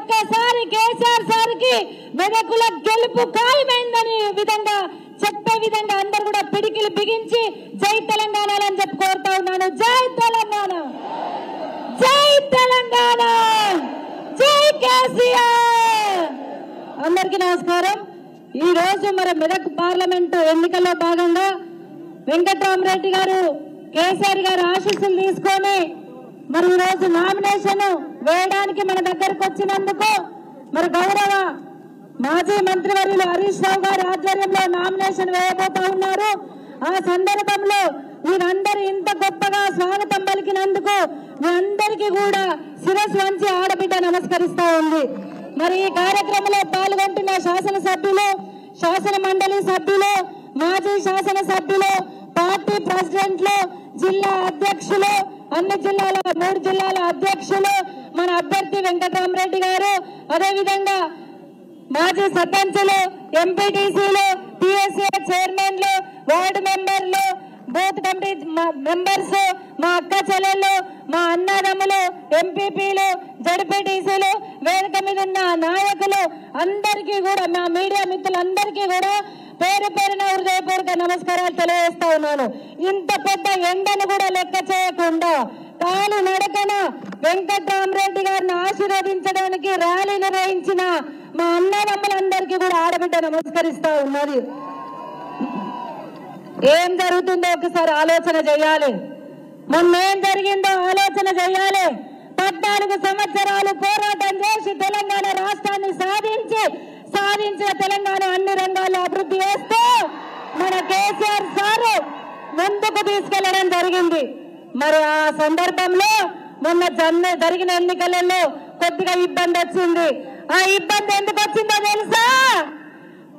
ఒక్కసారి కేసీఆర్ సార్కి మెదకుల గెలుపు ఖాయమైందని విధంగా చెప్పే విధంగా అందరూ కూడా పిడికిలు బిగించి జై తెలంగాణ అని చెప్పి కోరుతా ఉన్నాను. జై తెలంగాణ, జై తెలంగాణ, జై కేసీఆర్. అందరికీ నమస్కారం. ఈ రోజు మరి మెదక్ పార్లమెంటు ఎన్నికల్లో భాగంగా వెంకట్రామరెడ్డి గారు కేసీఆర్ గారు ఆశీస్సులు తీసుకొని మరి ఈ రోజు నామినేషన్ వేయడానికి మన దగ్గరకు వచ్చినందుకు మరి గౌరవ మాజీ మంత్రివర్యులు హరీష్ రావు గారి ఆధ్వర్యంలో నామినేషన్ వేయబోతా ఉన్నారు. ఆ సందర్భంలో మీరందరూ ఇంత గొప్పగా స్వాగతం పలికినందుకు మీ అందరికీ కూడా శిరస్సు వంచి ఆడబిడ్డ నమస్కరిస్తా ఉంది. మరి ఈ కార్యక్రమంలో పాల్గొంటున్న శాసనసభ్యులు, శాసన మండలి సభ్యులు, మాజీ శాసనసభ్యులు, పార్టీ ప్రెసిడెంట్లు, జిల్లా అధ్యక్షులు, అన్ని జిల్లాల 3 జిల్లాల అధ్యక్షులు, మన అభ్యర్థి వెంకట్రామరెడ్డి గారు, అదేవిధంగా మాజీ సర్పంచులు, ఎంపీటీసీలు, టీఎస్ఏ చైర్మన్లు, వార్డు మెంబర్లు, బూత్ కమిటీ మెంబర్స్, మా అక్క చెల్లెళ్ళు, మా అన్నదమ్ములు, ఎంపీపీలు, జడ్పీటీసీలు, వేదిక మీద ఉన్న నాయకులు అందరికీ కూడా, మా మీడియా మిత్రులందరికీ కూడా పేరు పేరున హృదయపూర్వక నమస్కారాలు తెలియజేస్తా ఉన్నాను. ఇంత పెద్ద ఎండను కూడా లెక్క చేయకుండా కాలు నడకన వెంకట్రామరెడ్డి గారిని ఆశీర్వదించడానికి ర్యాలీ నిర్వహించిన మా అన్నదమ్ములందరికీ కూడా ఆడబిడ్డ నమస్కరిస్తా ఉన్నది. ఏం జరుగుతుందో ఒకసారి ఆలోచన చేయాలి. మొన్నేం జరిగిందో ఆలోచన చేయాలి. 14 సంవత్సరాలు పోరాటం చేసి తెలంగాణ రాష్ట్రాన్ని సాధించిన తెలంగాణ అన్ని రంగాల్లో అభివృద్ధి చేస్తూ మన కేసీఆర్ సారు ముందుకు తీసుకెళ్లడం జరిగింది. మరి ఆ సందర్భంలో మొన్న జరిగిన ఎన్నికలలో కొద్దిగా ఇబ్బంది వచ్చింది. ఆ ఇబ్బంది ఎందుకు వచ్చిందో తెలుసా?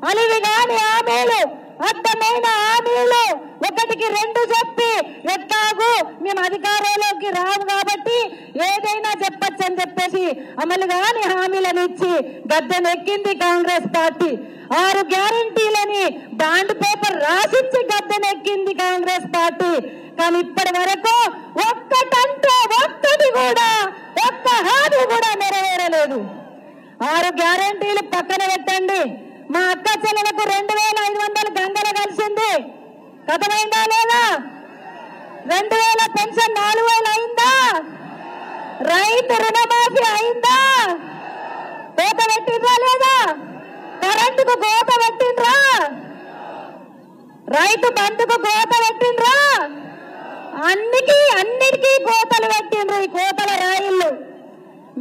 అలివి కాని హామీలు, అర్థమైన హామీలు, 1కి 2 చెప్పి ఎట్లాగూ మేము అధికారంలోకి రాము కాబట్టి ఏదైనా చెప్పచ్చు అని చెప్పేసి అమలు కాని హామీలను ఇచ్చి గద్దెనెక్కింది కాంగ్రెస్ పార్టీ. 6 గ్యారంటీలని బాండ్ పేపర్ రాసిచ్చి గద్దెనెక్కింది కాంగ్రెస్ పార్టీ. కానీ ఇప్పటి వరకు ఒక్కటి కూడా ఒక్క హామీ కూడా నెరవేరలేదు. 6 గ్యారంటీలు పక్కన పెట్టండి. మా అక్క చెల్లెలకు 2500 గంగలు కలిసింది, కథమైందా లేదా? 2000 పెన్షన్ 4000 అయిందా? రైతు రుణమాఫీ అయిందా? కోత పెట్టిండ్రా లేదా? కరెంటుకు కోత పెట్టిండ్రా? రైతు బంధుకు కోత పెట్టిండ్రా? అన్నిటికీ కోతలు పెట్టిండ్రు. ఈ కోతల రాయిళ్ళు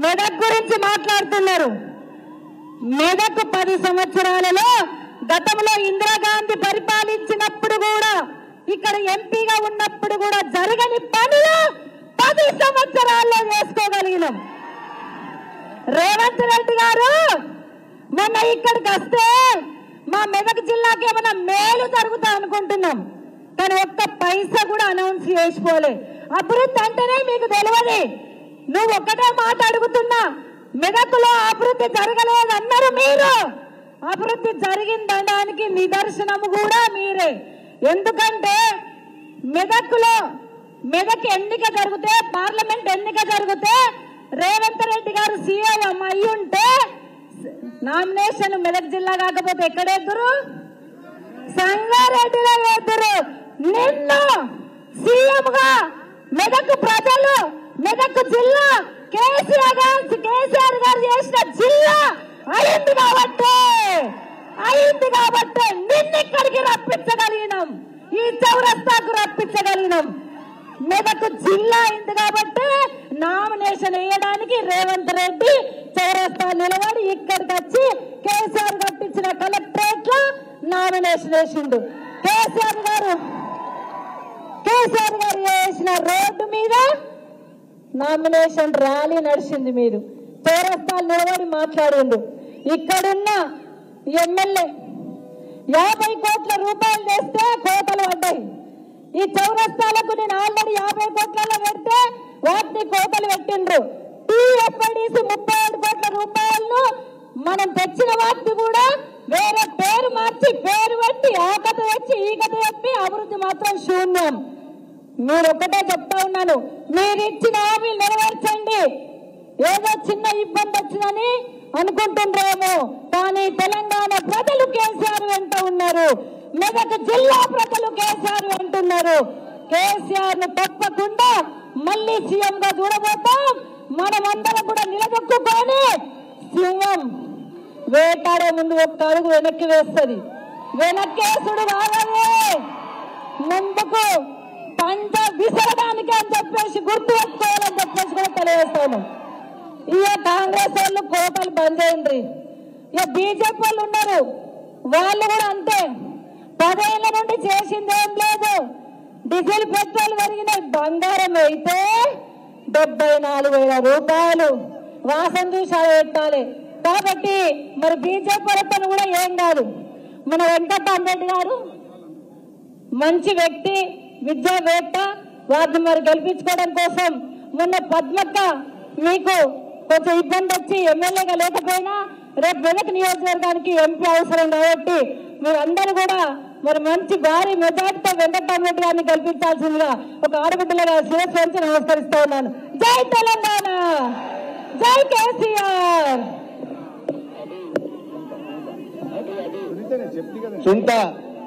మెదక్ గురించి మాట్లాడుతున్నారు. మెదక్ 10 సంవత్సరాలలో గతంలో ఇందిరాగాంధీ పరిపాలించినప్పుడు కూడా, ఇక్కడ ఎంపీగా ఉన్నప్పుడు కూడా జరగని పనులు 10 సంవత్సరాల్లో చేసుకోగలిగినాం. రేవంత్ రెడ్డి గారు మొన్న ఇక్కడికి వస్తే మా మెదక్ జిల్లాకి ఏమైనా మేలు జరుగుతా అనుకుంటున్నాం, కానీ ఒక్క పైసా కూడా అనౌన్స్ చేసుకోలే. అభివృద్ధి అంటేనే మీకు తెలియదు. నువ్వు ఒక్కటే మాట అడుగుతున్నా, మెదకులో అభివృద్ధి జరగలేదన్నారు మీరు. అభివృద్ధి జరిగిందనడానికి నిదర్శనము కూడా మీరే. ఎందుకంటే మెదక్ ఎన్నిక జరిగితే, పార్లమెంట్ ఎన్నిక జరిగితే రేవంత్ రెడ్డి గారు సీఎం అయి ఉంటే నామినేషన్ మెదక్ జిల్లా కాకపోతే ఎక్కడెద్దరు? సంగారెడ్డిలో ఎద్దరు. నిన్ను సీఎం గా మెదక్ ప్రజలు, మెదక్ జిల్లా కేసీఆర్ గారు చేసిన జిల్లా అయింది కాబట్టి నిన్ను ఇక్కడికి రప్పించగలిగినాం, ఈ చౌరస్తాకు రప్పించగలిగినాం. మెదక్ జిల్లా అయింది కాబట్టి నామినేషన్ వేయడానికి రేవంత్ రెడ్డి చౌరస్తా నిలబడి ఇక్కడికి వచ్చి కేసీఆర్ కట్టించిన కలెక్టరేట్ లో నామినేషన్ వేసిండు. కేసీఆర్ గారు వేసిన రోడ్డు మీద నామినేషన్ ర్యాలీ నడిచింది. మీరు చౌరస్తాలు నిలబడి మాట్లాడిండు. ఇక్కడున్న ఎమ్మెల్యే 50 కోట్ల రూపాయలు చేస్తే కోతలు పడ్డాయి. ఈ చౌరస్తాలకు నేను ఆల్రెడీ 50 కోట్లలో పెడితే వాటిని కోతలు పెట్టిండ్రు. టీఎఫ్ఐడిసి 37 కోట్ల రూపాయలను మనం తెచ్చిన వాటిని కూడా వేరే పేరు మార్చి పేరు పెట్టి ఆ కథ వచ్చి ఈ కథ చెప్పి అభివృద్ధి మాత్రం శూన్యం. మీరు ఒకటే చెప్తా ఉన్నాను, మీరు ఇచ్చిన హామీలు నెరవేర్చండి. ఏదో చిన్న ఇబ్బంది వచ్చిందని అనుకుంటుండ్రేమో, కానీ తెలంగాణ ప్రజలు కేసీఆర్ వెంట ఉన్నారు. మెదక్ జిల్లా ప్రజలు కేసీఆర్ వెంటున్నారు. కేసీఆర్ ను తప్పకుండా మళ్ళీ సీఎం గా చూడబోతాం. మనమందరం కూడా నిలదొక్కుకొని సింహం వేటాడే ముందు ఒక్క అడుగు వెనక్కి వేస్తుంది. వెనక్కేసుడు రాగలే, ముందుకు పంట విసరడానికి అని చెప్పేసి గుర్తు పెట్టుకోవాలని చెప్పేసి కూడా తెలియజేస్తాను. ఇక కాంగ్రెస్ వాళ్ళు కోటలు బంద్ చేయండి. ఇక బీజేపీ వాళ్ళు ఉన్నారు, వాళ్ళు కూడా అంతే. 10 ఏళ్ల నుండి చేసింది ఏం లేదు. డీజిల్ పెట్రోల్ పెరిగినాయి, బంగారం అయితే 74,000 రూపాయలు. వాసన చూసి పెట్టాలి. కాబట్టి మరి బీజేపీ వాళ్ళతో కూడా ఏం కాదు. మన వెంకటరామరెడ్డి గారు మంచి వ్యక్తి, విద్యావేత్త. వారిని మరి గెలిపించుకోవడం కోసం మొన్న పద్మక్క మీకు కొంచెం ఇబ్బంది వచ్చి ఎమ్మెల్యేగా లేకపోయినా రేపు మెదక్ నియోజకవర్గానికి ఎంపీ అవసరం కాబట్టి మీరందరూ కూడా మరి మంచి భారీ మెజార్టీతో వెంకటరామరెడ్డి గారిని గెలిపించాల్సిందిగా ఒక ఆడబిడ్డలుగా శిరస్సు వంచి నమస్కరిస్తా ఉన్నాను. జై తెలంగాణ, జై కేసీఆర్. చింత